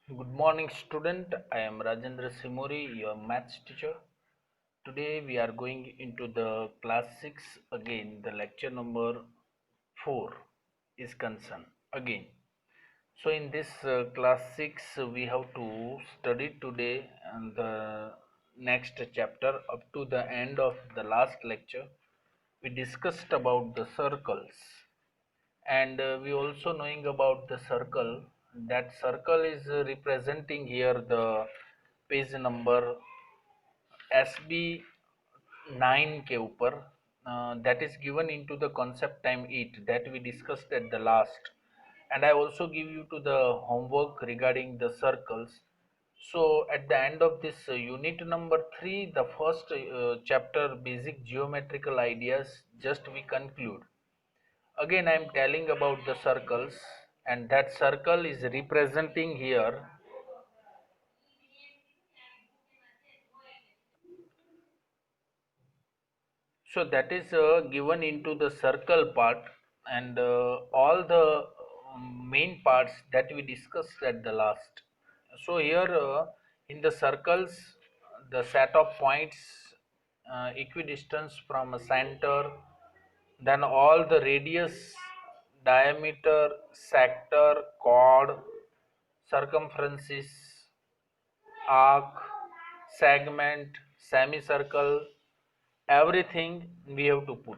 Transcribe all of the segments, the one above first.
Good morning, student. I am Rajendra Simori, your maths teacher. Today we are going into the class 6 again. The lecture number 4 is concerned again. So in this class 6 we have to study today and the next chapter up to the end of the last lecture. We discussed about the circles, and we also knowing about the circle. That circle is representing here the page number SB9 के ऊपर, that is given into the concept time 8 that we discussed at the last, and I also give you to the homework regarding the circles. So at the end of this unit number 3, the first chapter basic geometrical ideas just we conclude. Again I am telling about the circles, and that circle is representing here. So that is given into the circle part, and all the main parts that we discussed at the last. So here in the circles, the set of points equidistance from a center, then all the radius, diameter, sector, chord, circumferences, arc, segment, semicircle, everything we have to put.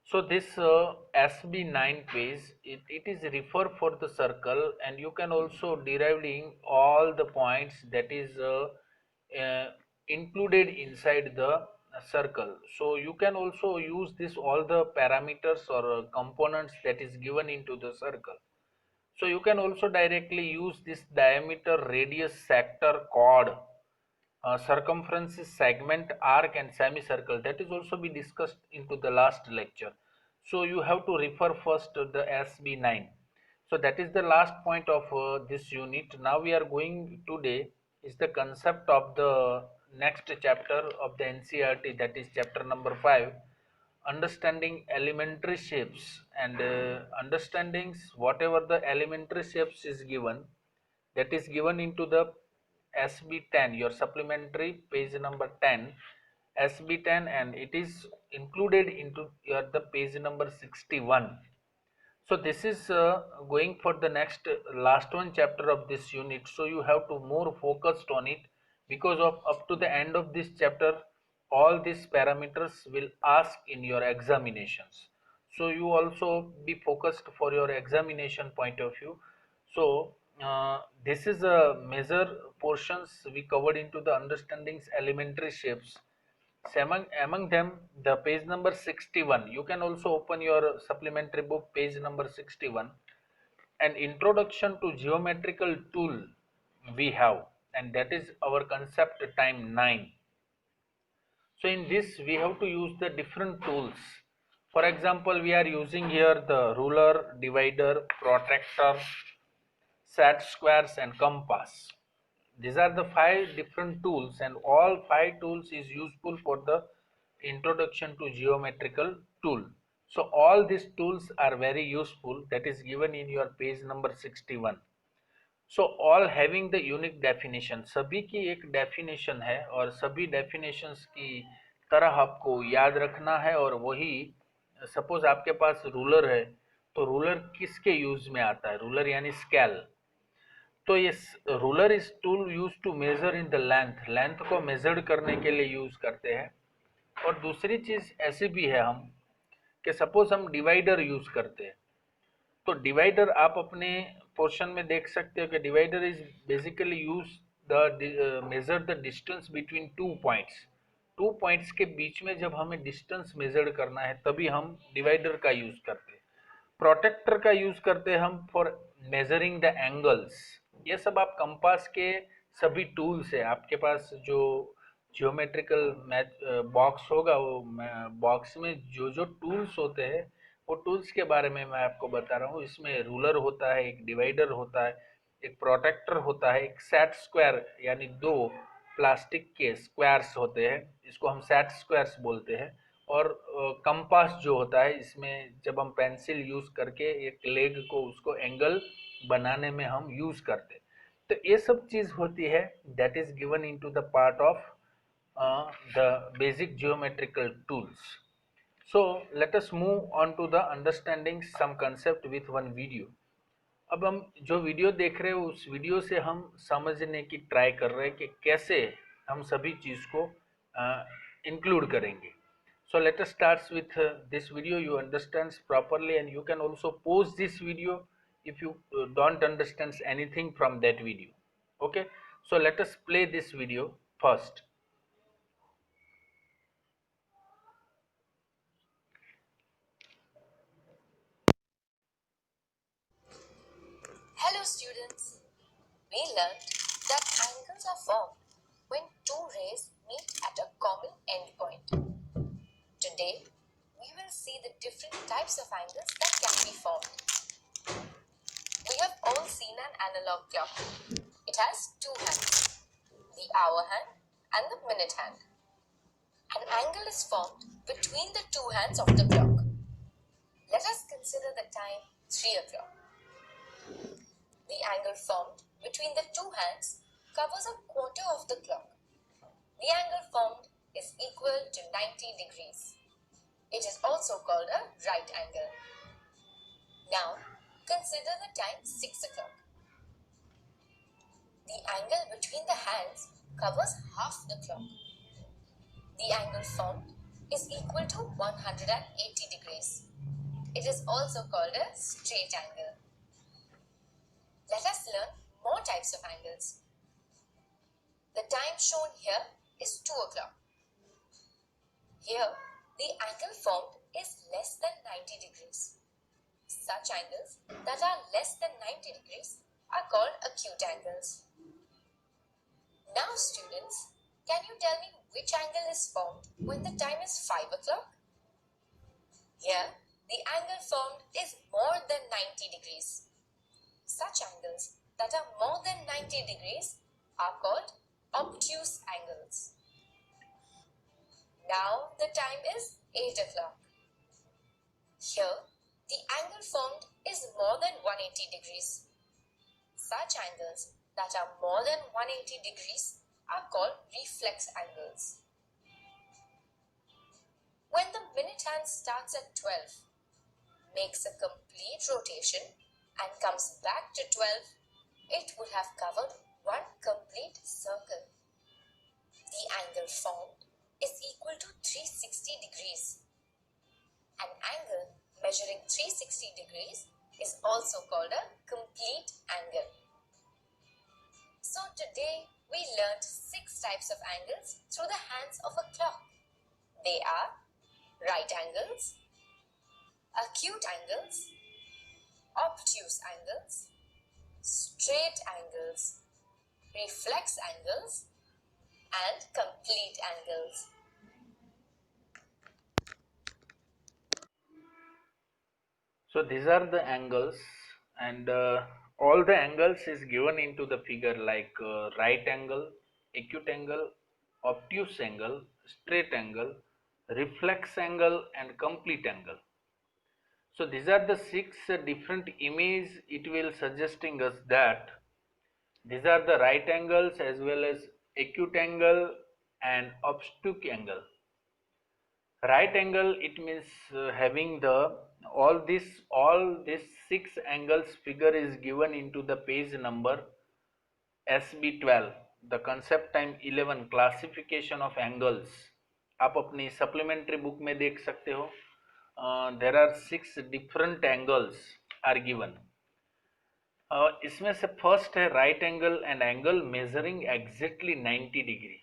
So this SB9 page, it is refer for the circle, and you can also deriving all the points that is uh, included inside the circle. So you can also use this all the parameters or components that is given into the circle. So you can also directly use this diameter, radius, sector, chord, circumferences, segment, arc, and semicircle. That is also be discussed into the last lecture. So you have to refer first to the SB9. So that is the last point of this unit. Now we are going today is the concept of the next chapter of the NCERT, that is chapter number 5, understanding elementary shapes, and understandings whatever the elementary shapes is given, that is given into the SB10, your supplementary page number 10, SB10, and it is included into your the page number 61. So this is going for the next last one chapter of this unit, so you have to more focused on it, because of up to the end of this chapter all these parameters will ask in your examinations. So you also be focused for your examination point of view. So this is a major portions we covered into the understandings elementary shapes. So among them, the page number 61, you can also open your supplementary book, page number 61. An introduction to geometrical tool we have, and that is our concept time 9. So in this, we have to use the different tools. For example, we are using here the ruler, divider, protractor, set squares, and compass. These are the 5 different tools, and all 5 tools is useful for the introduction to geometrical tool. So all these tools are very useful, that is given in your page number 61. So all having the unique definition, सभी की एक definition है, और सभी definitions की तरह आपको याद रखना है, और वही suppose आपके पास ruler है, तो ruler किसके use में आता है, ruler यानी scale. तो ये ruler is tool use to measure in the length, length को मेजर करने के लिए यूज करते हैं. और दूसरी चीज ऐसी भी है हम कि सपोज हम डिवाइडर यूज करते हैं, तो डिवाइडर आप अपने पोर्शन में देख सकते हो कि divider is basically use the measure the distance between two points के बीच में जब हमें डिस्टेंस मेजर करना है तभी हम डिवाइडर का यूज करते हैं. प्रोटेक्टर का यूज करते हैं हम फॉर मेजरिंग द एंगल्स. ये सब आप कंपास के सभी टूल्स है आपके पास, जो जियोमेट्रिकल मैथ बॉक्स होगा, वो बॉक्स में जो जो टूल्स होते हैं वो टूल्स के बारे में मैं आपको बता रहा हूँ. इसमें रूलर होता है, एक डिवाइडर होता है, एक प्रोटेक्टर होता है, एक सेट स्क्वायर यानी दो प्लास्टिक के स्क्वायर्स होते हैं, इसको हम सेट स्क्वायर्स बोलते हैं. और कंपास जो होता है, इसमें जब हम पेंसिल यूज करके एक लेग को उसको एंगल बनाने में हम यूज करते हैं. तो ये सब चीज होती है, that is given into the part of the basic geometrical tools. So let us move on to the understanding some concept with one video. अब हम जो वीडियो देख रहे हैं उस वीडियो से हम समझने की ट्राई कर रहे हैं कि कैसे हम सभी चीज को इंक्लूड करेंगे. So let us start with this video. You understand properly and you can also pause this video if you don't understand anything from that video. Okay, so let us play this video first. Hello students, we learned that angles are formed when two rays meet at a common endpoint. Today, we will see the different types of angles that can be formed. We have all seen an analog clock. It has two hands, the hour hand and the minute hand. An angle is formed between the two hands of the clock. Let us consider the time 3 o'clock. The angle formed between the two hands covers a quarter of the clock. The angle formed is equal to 90 degrees. It is also called a right angle. Now, consider the time 6 o'clock. The angle between the hands covers half the clock. The angle formed is equal to 180 degrees. It is also called a straight angle. Let us learn more types of angles. The time shown here is 2 o'clock. Here, the angle formed is less than 90 degrees. Such angles that are less than 90 degrees are called acute angles. Now students, can you tell me which angle is formed when the time is 5 o'clock? Here, the angle formed is more than 90 degrees. Such angles that are more than 90 degrees are called obtuse angles. Now the time is 8 o'clock. Here, the angle formed is more than 180 degrees. Such angles that are more than 180 degrees are called reflex angles. When the minute hand starts at 12, makes a complete rotation and comes back to 12, it would have covered one complete circle. The angle formed is equal to 360 degrees. An angle measuring 360 degrees is also called a complete angle. So today we learned 6 types of angles through the hands of a clock. They are right angles, acute angles, obtuse angles, straight angles, reflex angles, and complete angles. So these are the angles, and all the angles is given into the figure like right angle, acute angle, obtuse angle, straight angle, reflex angle, and complete angle. So these are the 6 different images it will suggesting us that these are the right angles as well as acute angle and obtuse angle. Right angle, it means having the all this 6 angles figure is given into the page number SB12, the concept time 11, classification of angles. आप अपनी supplementary book में देख सकते हो. There are 6 different angles are given. इसमें से first है right angle and angle measuring exactly 90 degree.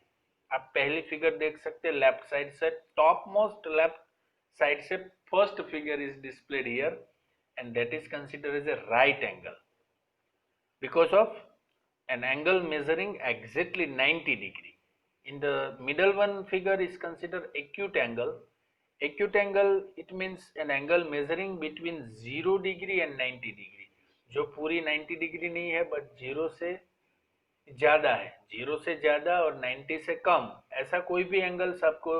आप पहली फिगर देख सकते हैं लेफ्ट साइड से, टॉप मोस्ट लेफ्ट साइड से first figure is displayed here and that is considered as a right angle because of an angle measuring exactly 90 degree. In the middle one figure is considered acute angle. Acute angle, it means an angle measuring between 0 degree and 90 degree. जो पूरी 90 degree नहीं है but 0 से ज़्यादा है, 0 से ज़्यादा और 90 से कम, ऐसा कोई भी एंगल्स आपको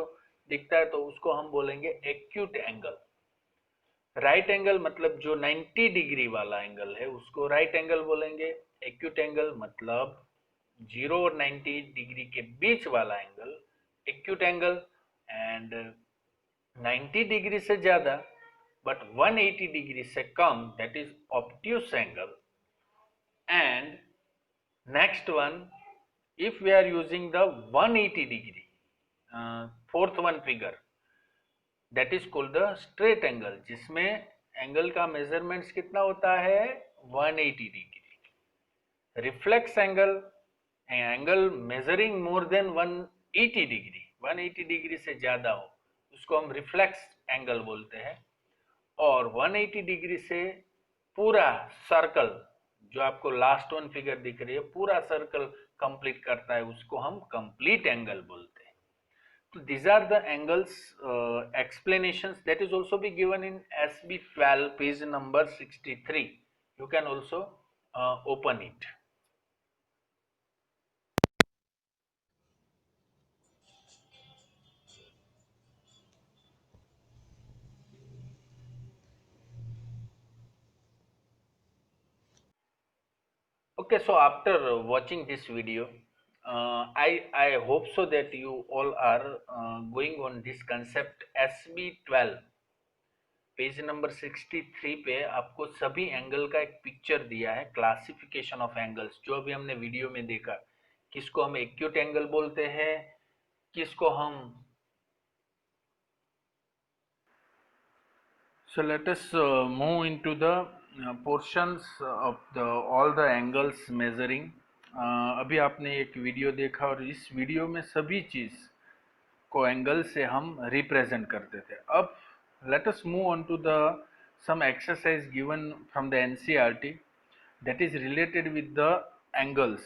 दिखता है तो उसको हम बोलेंगे एक्यूट एंगल. राइट एंगल मतलब जो 90 डिग्री वाला एंगल है उसको राइट एंगल बोलेंगे। एक्यूट एंगल मतलब 0 और 90 डिग्री के बीच वाला angle acute angle. And 90 degree से ज्यादा बट 180 डिग्री से कम that is obtuse angle. And next one, if we are using the 180 degree, fourth one figure, that is called the straight angle, जिसमें angle का measurements कितना होता है 180 degree. Reflex angle, angle measuring more than 180 degree, 180 degree से ज्यादा हो उसको हम रिफ्लेक्स एंगल बोलते हैं। और 180 डिग्री से पूरा सर्कल, जो आपको लास्ट वन फिगर दिख रही है, पूरा सर्कल कंप्लीट करता है उसको हम कंप्लीट एंगल बोलते हैं। तो these are the angles explanations that is also be given in SB12 page number 63. You can also open it. Okay, so after watching this video, I hope so that you all are going on this concept SB12 page number 63 पे आपको सभी angle का एक picture दिया है, classification of angles, जो अभी हमने वीडियो में देखा। किसको हम एक्यूट एंगल बोलते हैं, किसको हम so let us move into the portions of the all the angles measuring. अभी आपने एक वीडियो देखा और इस वीडियो में सभी चीज को एंगल से हम रिप्रेजेंट करते थे। अब let us move on to the some exercise given from the NCERT that is related with the angles.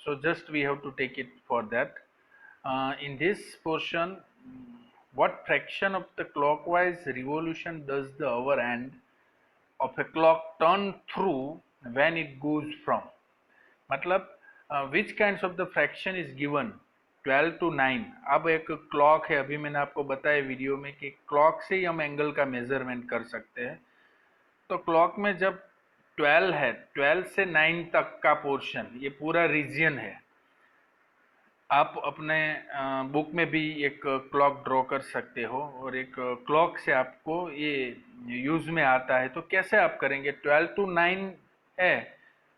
So just we have to take it for that. In this portion, what fraction of the clockwise revolution does the hour end of a clock turn through when it goes from? मतलब which kinds of the fraction is given 12 to 9। अब एक clock है, अभी मैंने आपको बताया video में कि क्लॉक से ही हम एंगल का मेजरमेंट कर सकते हैं। तो क्लॉक में जब 12 है, 12 से 9 तक का पोर्शन, ये पूरा रीजियन है। आप अपने बुक में भी एक क्लॉक ड्रॉ कर सकते हो और एक क्लॉक से आपको ये यूज में आता है। तो कैसे आप करेंगे, 12 to 9 है,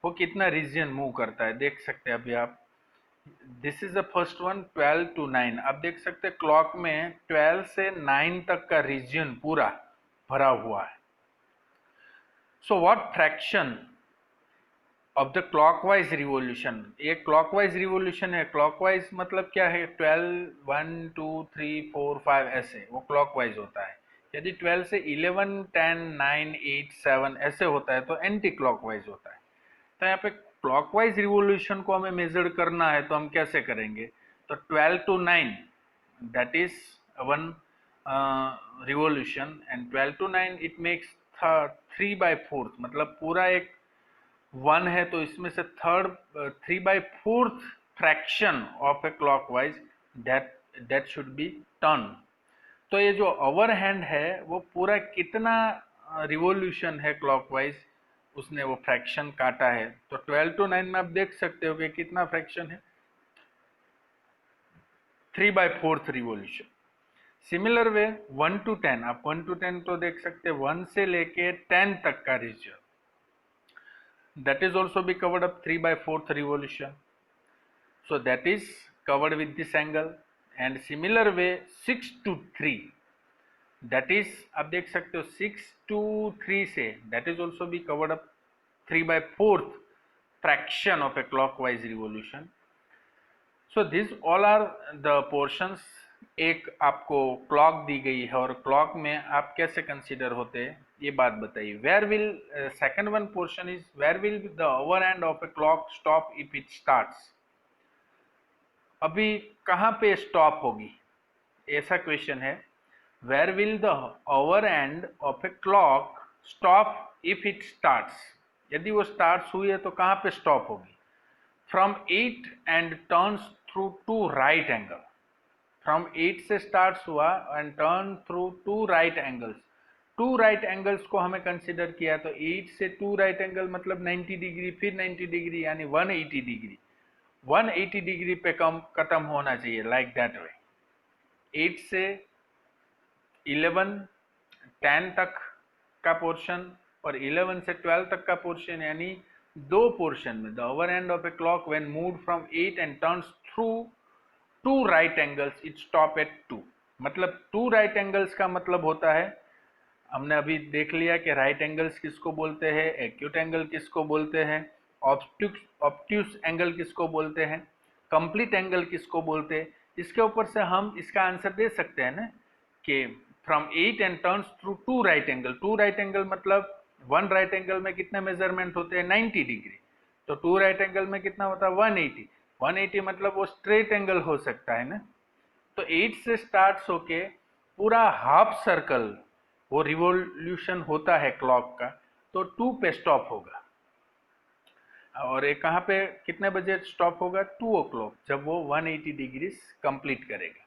वो कितना रीजन मूव करता है देख सकते हैं अभी आप। This is the first one, 12 to 9। आप देख सकते हैं क्लॉक में 12 से 9 तक का रीजन पूरा भरा हुआ है। So what fraction of the clockwise revolution, ये क्लॉकवाइज रिवोल्यूशन है। क्लॉकवाइज मतलब क्या है, 12 1 2 3 4 5 ऐसे वो क्लॉकवाइज होता है। यदि 12 से 11 10 9 8 7 ऐसे होता है तो एंटी क्लॉकवाइज होता है। तो यहाँ पे क्लॉकवाइज रिवोल्यूशन को हमें मेजर करना है तो हम कैसे करेंगे, तो 12 to 9 that is one revolution and 12 to 9 it makes 3/4, मतलब पूरा एक 1 है तो इसमें से third 3/4 fraction of A clockwise that should be turn. तो ये जो ओवर हैंड है वो पूरा कितना रिवोल्यूशन है क्लॉकवाइज, उसने वो फ्रैक्शन काटा है। तो 12 to 9 में आप देख सकते हो कि कितना फ्रैक्शन है, 3/4 रिवोल्यूशन। सिमिलर वे 1 to 10, आप 1 to 10 तो देख सकते हैं, 1 से लेके 10 तक का reason, that is also be covered up 3/4 revolution, so that is covered with this angle। and similar way 6 to 3, that is आप देख सकते हो 6 to 3 से that is also be covered up 3/4 fraction of a clockwise revolution। so these all are the portions। एक आपको clock दी गई है और क्लॉक में आप कैसे कंसीडर होते हैं ये बात बताइए। Where will, second one portion is where will the hour hand of a clock stop if it starts. अभी कहाँ पे स्टॉप होगी, ऐसा क्वेश्चन है। Where will the hour hand of a clock stop if it starts, यदि वो starts हुई है तो कहाँ पे स्टॉप होगी। From 8 and turns through 2 right angle, from 8 से स्टार्ट हुआ and turn through 2 right angles. Two right angles को हमें कंसिडर किया, तो 8 से 2 राइट एंगल मतलब 90 डिग्री, फिर 90 डिग्री यानी 180 डिग्री, 180 डिग्री पे कम खत्म होना चाहिए, लाइक दैट वे। 8 से 11 10 तक का पोर्शन और 11 से 12 तक का पोर्शन, यानी दो पोर्शन में the hour hand of a clock when moved from 8 and turns through two right angles it stop at 2। मतलब टू राइट एंगल्स का मतलब होता है, हमने अभी देख लिया कि राइट एंगल्स किसको बोलते हैं, एक्यूट एंगल किसको बोलते हैं, ऑब्ट्यूस एंगल किसको बोलते हैं, कंप्लीट एंगल किसको बोलते हैं। इसके ऊपर से हम इसका आंसर दे सकते हैं ना कि from 8 and turns through two right angle. Two right angle मतलब वन राइट एंगल में कितने मेजरमेंट होते हैं, 90 डिग्री, तो टू राइट एंगल में कितना होता है, 180। 180 मतलब वो स्ट्रेट एंगल हो सकता है ना। तो 8 से स्टार्ट होके पूरा हाफ सर्कल वो रिवॉल्यूशन होता है क्लॉक का, तो 2 पे स्टॉप होगा। और ये कहाँ पे कितने बजे स्टॉप होगा, 2 o'clock, जब वो 180 डिग्रीज कंप्लीट करेगा।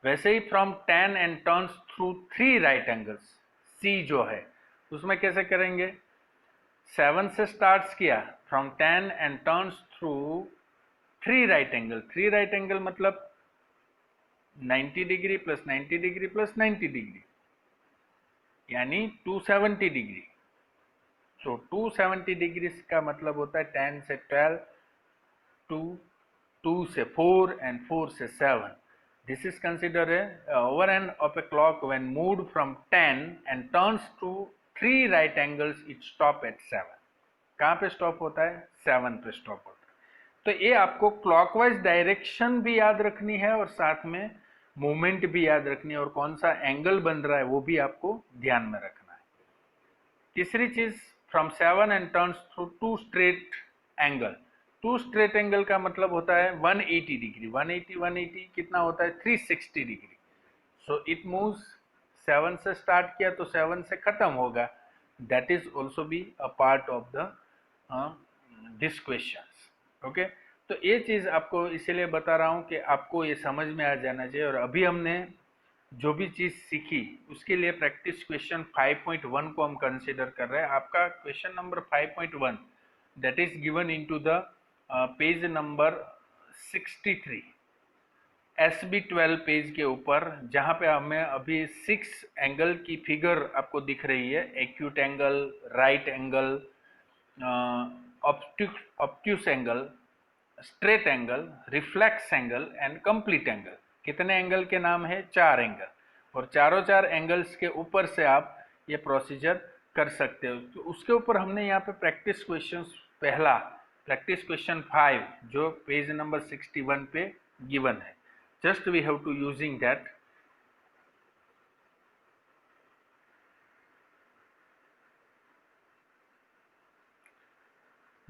वैसे ही from 10 and turns through 3 right angles, C जो है उसमें कैसे करेंगे, 7 से स्टार्ट किया, from 10 and turns through 3 right angle. 3 right angle मतलब 90 degree plus 90 degree plus 90 degree यानी 270 डिग्री। तो 270 डिग्री का मतलब होता है 10 से 12, 2, 2 से 4 एंड 4 से 7। This is consider a hour hand of a clock when moved from 10 and turns to 3 right angles it stop at 7। कहाँ पे स्टॉप होता है, 7 पे स्टॉप होता है। तो ये आपको क्लॉकवाइज डायरेक्शन भी याद रखनी है और साथ में मूवमेंट भी याद रखनी है और कौन सा एंगल बन रहा है वो भी आपको ध्यान में रखना है। तीसरी चीज, from 7 and turns through 2 straight angle. 2 straight angle का मतलब होता है 180 डिग्री। 180 कितना होता है, 360 डिग्री। सो इट मूव्स, 7 से स्टार्ट किया तो 7 से खत्म होगा। That is also be a part of the this questions. Okay, तो ये चीज आपको इसीलिए बता रहा हूं कि आपको ये समझ में आ जाना चाहिए। और अभी हमने जो भी चीज सीखी उसके लिए प्रैक्टिस क्वेश्चन 5.1 को हम कंसीडर कर रहे हैं। आपका question number 5.1 that is given into the page number 63, SB12 page के ऊपर, जहां पे हमें अभी 6 एंगल की फिगर आपको दिख रही है, acute angle, right angle, obtuse angle, straight angle, reflex angle and complete angle. कितने एंगल के नाम है, 4 एंगल। और चारों 4 एंगल्स के ऊपर से आप ये प्रोसीजर कर सकते हो। तो उसके ऊपर हमने यहाँ पे प्रैक्टिस क्वेश्चन, पहला प्रैक्टिस क्वेश्चन 5 जो पेज नंबर 61 पे गिवन है, just we have to using that.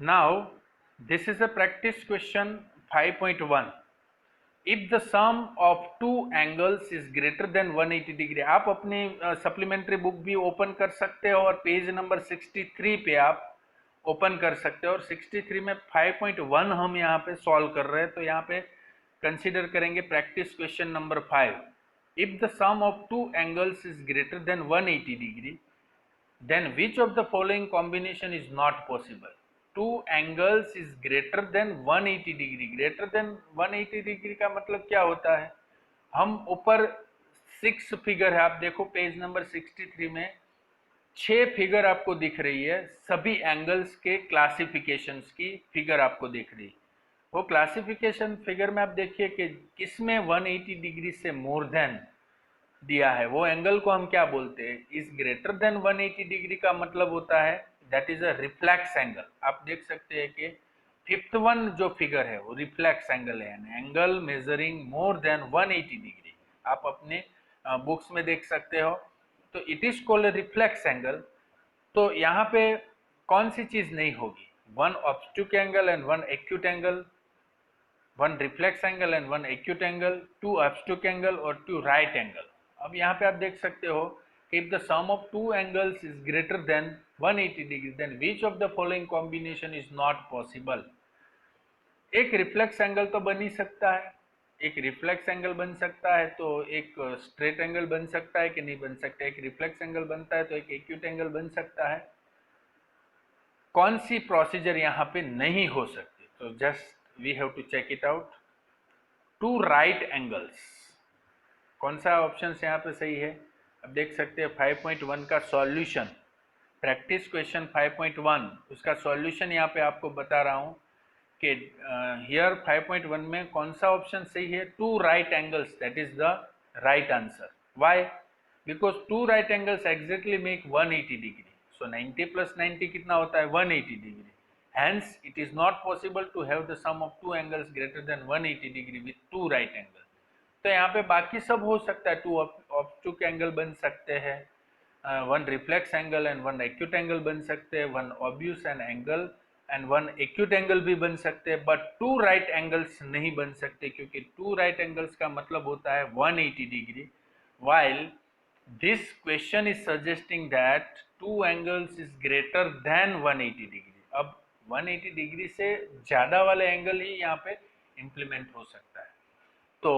Now, this is a practice question 5.1. If the sum of two angles is greater than 180 degree, आप अपनी सप्लीमेंट्री बुक भी open कर सकते हो और पेज नंबर 63 पे आप ओपन कर सकते हो। और 63 में 5.1 हम यहाँ पे सॉल्व कर रहे हैं, तो यहाँ पे कंसीडर करेंगे practice question number 5। If the sum of two angles is greater than 180 degree, then which of the following combination is not possible? Two angles is greater than 180 degree. Greater than 180 degree का मतलब क्या होता है, हम ऊपर 6 figure है, आप देखो पेज नंबर 63 में 6 फिगर आपको दिख रही है, सभी एंगल्स के क्लासिफिकेशंस की फिगर आपको दिख रही है। वो क्लासिफिकेशन फिगर में आप देखिए कि किसमें 180 डिग्री से मोर देन दिया है, वो एंगल को हम क्या बोलते हैं, इज ग्रेटर देन 180 डिग्री का मतलब होता है that is a reflex angle. आप देख सकते हैं कि 5th वन जो फिगर है वो रिफ्लेक्स एंगल है, angle measuring more than 180 degree. आप अपने बुक्स में देख सकते हो, तो it is called reflex angle. तो यहाँ पे कौन सी चीज नहीं होगी, one obtuse angle and one acute angle, one reflex angle and one acute angle, 2 obtuse angle और 2 राइट एंगल। अब यहाँ पे आप देख सकते हो कि if the sum of two angles is greater than 180 degree, then which of the following combination is not possible. एक रिफ्लेक्स एंगल तो बन ही सकता है, एक रिफ्लेक्स एंगल बन सकता है तो एक स्ट्रेट एंगल बन सकता है कि नहीं बन सकता, एक रिफ्लेक्स एंगल बनता है तो एक एक्यूट एंगल बन सकता है। कौन सी प्रोसीजर यहाँ पे नहीं हो सकती, तो just we have to check it out. Two right angles, कौन सा ऑप्शन यहाँ पे सही है? अब देख सकते हैं 5.1 का सॉल्यूशन, प्रैक्टिस क्वेश्चन 5.1, उसका सॉल्यूशन यहाँ पे आपको बता रहा हूँ कि हियर 5.1 में कौन सा ऑप्शन सही है? Two right angles, that is the right answer. Why? Because two right angles exactly make 180 degree, so 90 plus 90 कितना होता है? 180 degree. Hence it is not possible to have the sum of two angles greater than 180 degree with two right angle. तो यहाँ पे बाकी सब हो सकता है, टू ऑब्टूक एंगल बन सकते हैं, one reflex angle and one acute angle बन सकते हैं, one obtuse and angle and one acute angle भी बन सकते हैं, बट टू राइट एंगल्स नहीं बन सकते, क्योंकि टू राइट एंगल्स का मतलब होता है 180 degree, while this question is suggesting that two angles is greater than 180 degree. अब 180 डिग्री से ज़्यादा वाले एंगल ही यहाँ पे इम्प्लीमेंट हो सकता है। तो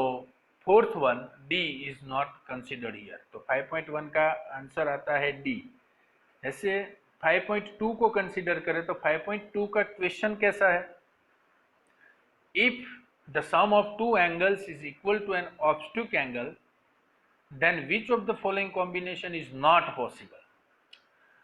fourth one D is not considered here, तो 5.1 का आंसर आता है डी। ऐसे 5.2 को कंसिडर करें तो 5.2 का क्वेश्चन कैसा है? If the sum of two angles is equal to an obtuse angle, then which of the following combination is not possible?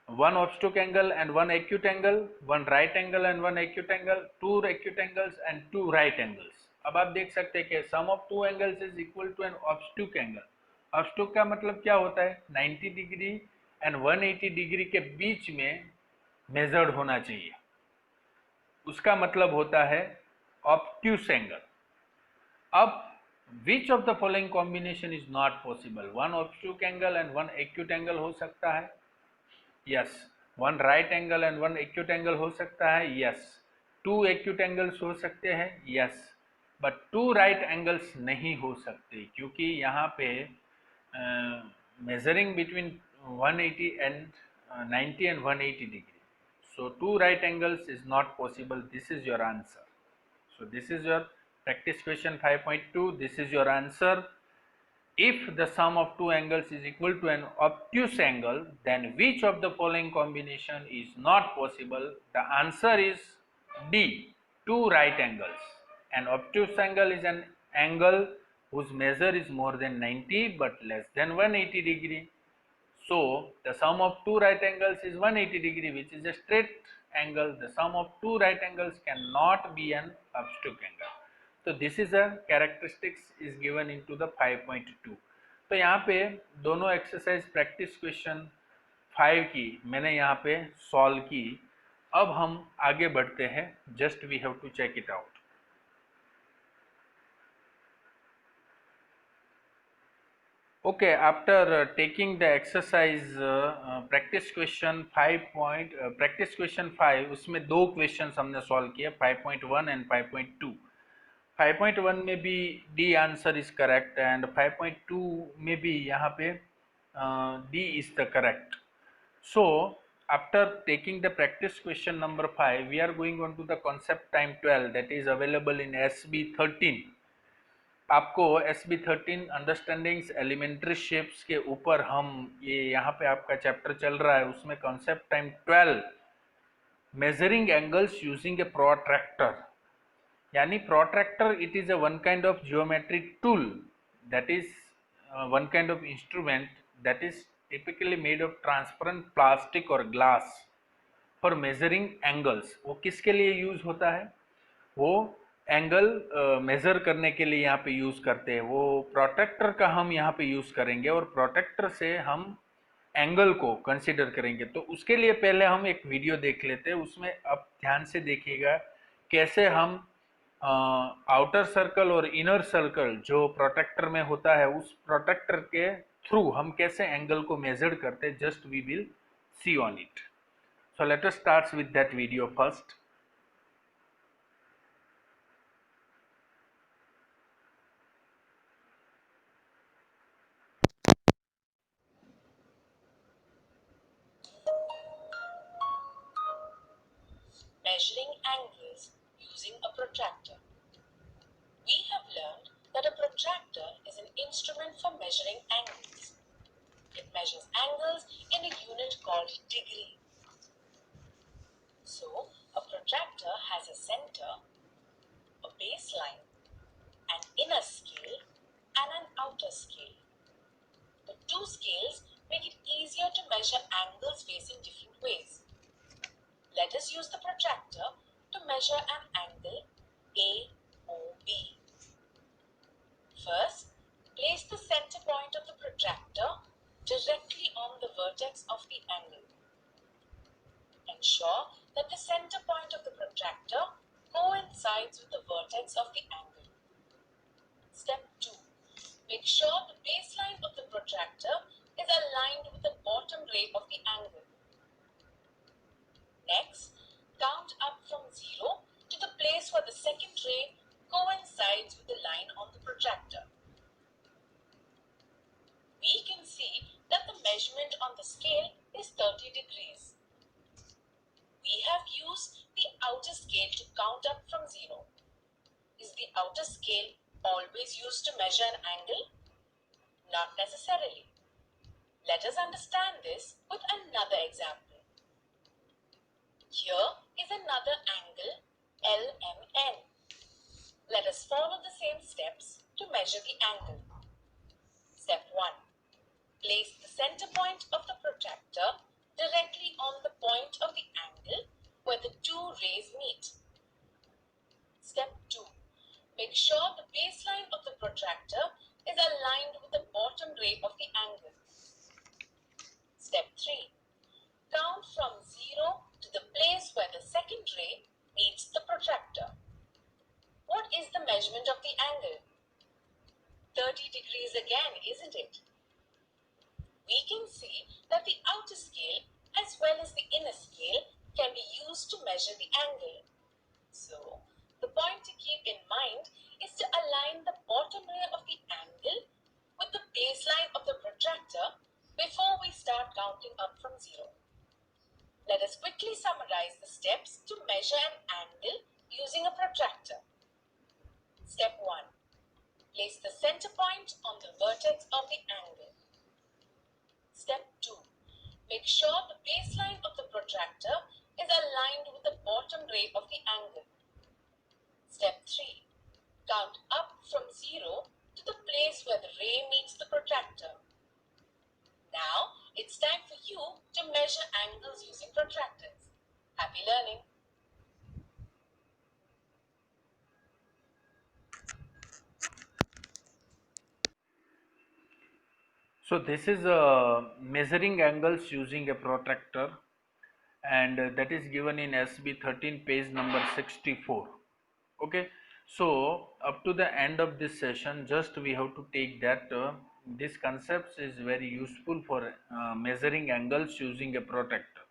One obtuse angle and one acute angle, one right angle and one acute angle, two acute angles and two right angles। अब आप देख सकते हैं कि sum of two angles is equal to an obtuse angle। obtuse का मतलब क्या होता है? 90 डिग्री एंड 180 डिग्री के बीच में मेजर्ड होना चाहिए, उसका मतलब होता है obtuse angle। अब which of the following combination is not possible? one obtuse angle and one acute angle हो सकता है, yes। one right angle and one acute angle हो सकता है, yes। two acute angles हो सकते हैं, yes। but two right angles नहीं हो सकते, क्योंकि यहाँ पे measuring between 180 and 90 and 180 degree, so two right angles is not possible। this is your answer। So this is your practice question 5.2. This is your answer. If the sum of two angles is equal to an obtuse angle, then which of the following combination is not possible? The answer is D, two right angles. An obtuse angle is an angle whose measure is more than 90 but less than 180 degree. So the sum of two right angles is 180 degree, which is a straight angle. The sum of two right angles cannot be an obtuse angle। तो this is a characteristics is given into the 5.2। तो यहाँ पे दोनों exercise practice question 5 की मैंने यहाँ पे solve की। अब हम आगे बढ़ते हैं, just we have to check it out. Okay, after taking the exercise practice question 5 उसमें दो क्वेश्चंस हमने सॉल्व किए, 5.1 एंड 5.2। 5.1 में भी D answer is correct and 5.2 में भी यहाँ पे D is the correct. So after taking the practice question number 5, we are going on to the concept time 12 that is available in SB 13। आपको SB 13 understandings elementary shapes के ऊपर हम ये यहाँ पे आपका चैप्टर चल रहा है, उसमें concept time 12 measuring angles using a protractor. यानी protractor it is a one kind of geometric tool, that is one kind of instrument that is typically made of transparent plastic और ग्लास फॉर मेजरिंग एंगल्स। वो किसके लिए use होता है? वो angle measure करने के लिए यहाँ पे यूज़ करते हैं। वो प्रोटेक्टर का हम यहाँ पे यूज़ करेंगे और प्रोटेक्टर से हम एंगल को कंसीडर करेंगे। तो उसके लिए पहले हम एक वीडियो देख लेते हैं, उसमें आप ध्यान से देखिएगा कैसे हम आउटर सर्कल और इनर सर्कल जो प्रोटेक्टर में होता है उस प्रोटेक्टर के थ्रू हम कैसे एंगल को मेजर करते हैं। Just we will see on it. So let us start with that video first. Measuring angles using a protractor. We have learned that a protractor is an instrument for measuring angles. It measures angles in a unit called degree. So, a protractor has a center, a baseline, an inner scale, and an outer scale. The two scales make it easier to measure angles facing different ways. Let us use the protractor to measure an angle AOB. First, place the center point of the protractor directly on the vertex of the angle. Ensure that the center point of the protractor coincides with the vertex of the angle. Step 2. Make sure the baseline of the protractor is aligned with the bottom ray of the angle. Next, count up from 0 to the place where the second ray coincides with the line on the protractor. We can see that the measurement on the scale is 30 degrees. We have used the outer scale to count up from 0. Is the outer scale always used to measure an angle? Not necessarily. Let us understand this with another example. Here is another angle LMN. Let us follow the same steps to measure the angle. Step 1. Place the center point of the protractor directly on the point of the angle where the two rays meet. Step 2. Make sure the baseline of the protractor is aligned with the bottom ray of the angle. Step 3. Count from 0 to the place where the second ray meets the protractor. What is the measurement of the angle? 30 degrees again, isn't it? We can see that the outer scale as well as the inner scale can be used to measure the angle. So, the point to keep in mind is to align the bottom ray of the angle with the baseline of the protractor before we start counting up from 0. Let us quickly summarize the steps to measure an angle using a protractor. Step 1. Place the center point on the vertex of the angle. Step 2. Make sure the baseline of the protractor is aligned with the bottom ray of the angle. Step 3. Count up from 0 to the place where the ray meets the protractor. Now, it's time for you to measure angles using protractors. Happy learning! So this is measuring angles using a protractor, and that is given in SB 13 page number 64. Okay, so up to the end of this session, just we have to take that this concept is very useful for measuring angles using a protractor.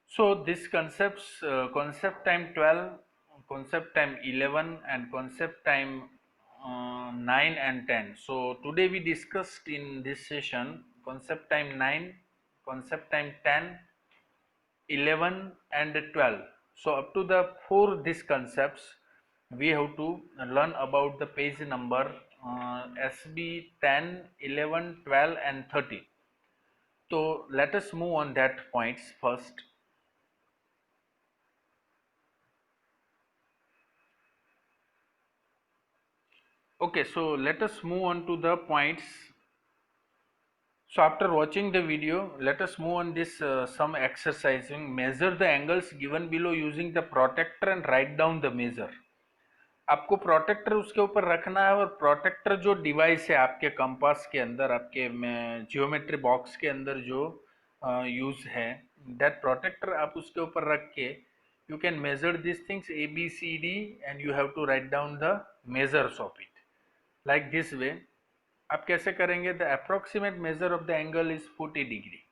So this concepts, concept time 12, concept time 11, and concept time 9 and 10. So today we discussed in this session concept time 9, concept time 10, 11 and 12. So up to the 4 these concepts we have to learn about the page number SB 10, 11, 12 and 30. So let us move on that points first. Okay, so let us move on to the points. So after watching the video, let us move on this some exercising. Measure the angles given below using the protractor and write down the measure. आपको protector उसके ऊपर रखना है और protector जो device है आपके compass के अंदर, आपके जियोमेट्री बॉक्स के अंदर जो यूज है, दैट प्रोटेक्टर आप उसके ऊपर रख के you can measure this things ABCD and you have to write down the measures of it like this way. आप कैसे करेंगे? The approximate measure of the angle is 40 degree,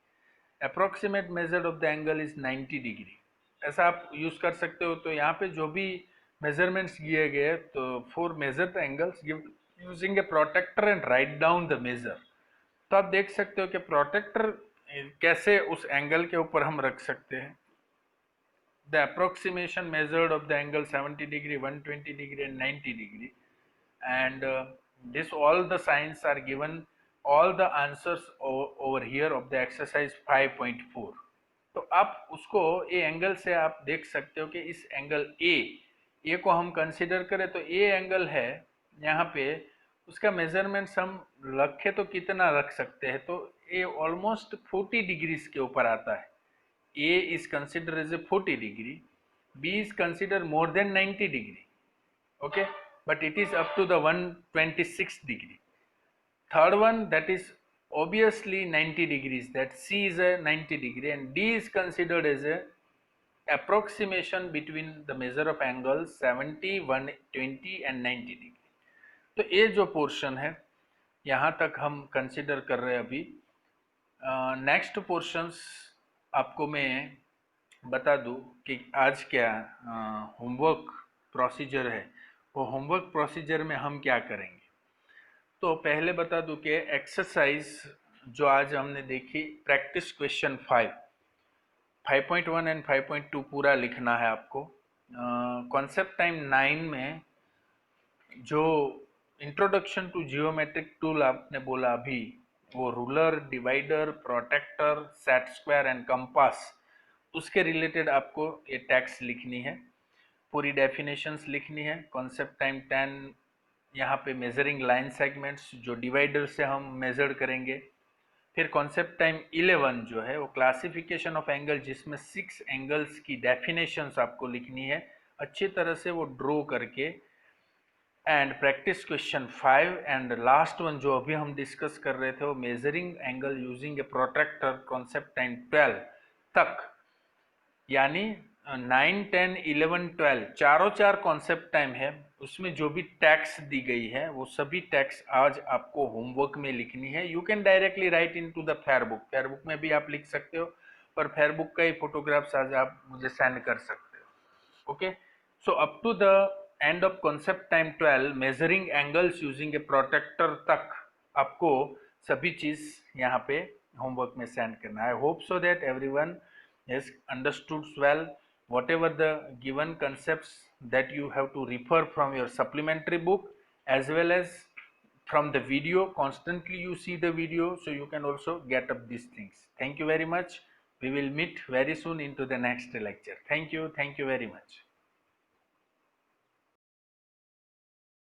approximate measure of the angle is 90 degree. ऐसा आप use कर सकते हो. तो यहाँ पे जो भी मेजरमेंट्स दिए गए, तो for measure the angles give using a protractor and write down the measure. तो आप देख सकते हो कि प्रोटेक्टर कैसे उस एंगल के ऊपर हम रख सकते हैं. The approximation measured of the angle 70 degree, 120 degree and 90 degree. and this all the signs are given, all the answers over here of the exercise 5.4. तो आप उसको ए एंगल से आप देख सकते हो कि इस एंगल ए को हम कंसीडर करें तो ए एंगल है यहाँ पे, उसका मेजरमेंट्स हम रखे तो कितना रख सकते हैं, तो ए ऑलमोस्ट 40 डिग्रीज के ऊपर आता है. A is consider as a 40 degree, B is consider more than 90 degree, okay, but it is up to the 126 degree. Third one, that is obviously 90 degrees, that C is a 90 degree, and D is considered as a approximation between the measure of angles 70, 120 and 90 degree. तो ये जो portion है यहाँ तक हम consider कर रहे हैं अभी. नेक्स्ट पोर्शंस आपको मैं बता दूं कि आज क्या होमवर्क प्रोसीजर है. वो होमवर्क प्रोसीजर में हम क्या करेंगे, तो पहले बता दूं कि एक्सरसाइज जो आज हमने देखी, प्रैक्टिस क्वेश्चन 5.1 एंड 5.2 पूरा लिखना है आपको. कॉन्सेप्ट टाइम 9 में जो इंट्रोडक्शन टू जियोमेट्रिक टूल आपने बोला अभी, वो ruler, divider, protractor, set square and compass, उसके रिलेटेड आपको ये टैक्स लिखनी है, पूरी डेफिनेशंस लिखनी है. कॉन्सेप्ट टाइम 10 यहाँ पे मेजरिंग लाइन सेगमेंट्स, जो डिवाइडर से हम मेजर करेंगे. फिर कॉन्सेप्ट टाइम 11 जो है वो क्लासिफिकेशन ऑफ एंगल, जिसमें 6 एंगल्स की डेफिनेशंस आपको लिखनी है अच्छी तरह से वो ड्रॉ करके. And practice question 5 and last one जो अभी हम डिस्कस कर रहे थे, वो measuring angle using a protractor, concept time 12 तक, यानी 9, 10, 11, 12 चार कॉन्सेप्ट टाइम है. उसमें जो भी टैक्स दी गई है वो सभी टैक्स आज आपको होमवर्क में लिखनी है. You can directly write into the fair book में भी आप लिख सकते हो, और फेयरबुक का ही फोटोग्राफ्स आज आप मुझे सेंड कर सकते हो. Okay, so up to the end of concept time 12 measuring angles using a protractor तक आपको सभी चीज यहाँ पे होमवर्क में सेंड करना है. I hope so that everyone has understood well whatever the given concepts that you have to refer from your supplementary book as well as from the video. Constantly you see the video, so you can also get up these things. Thank you very much. We will meet very soon into the next lecture. Thank you very much.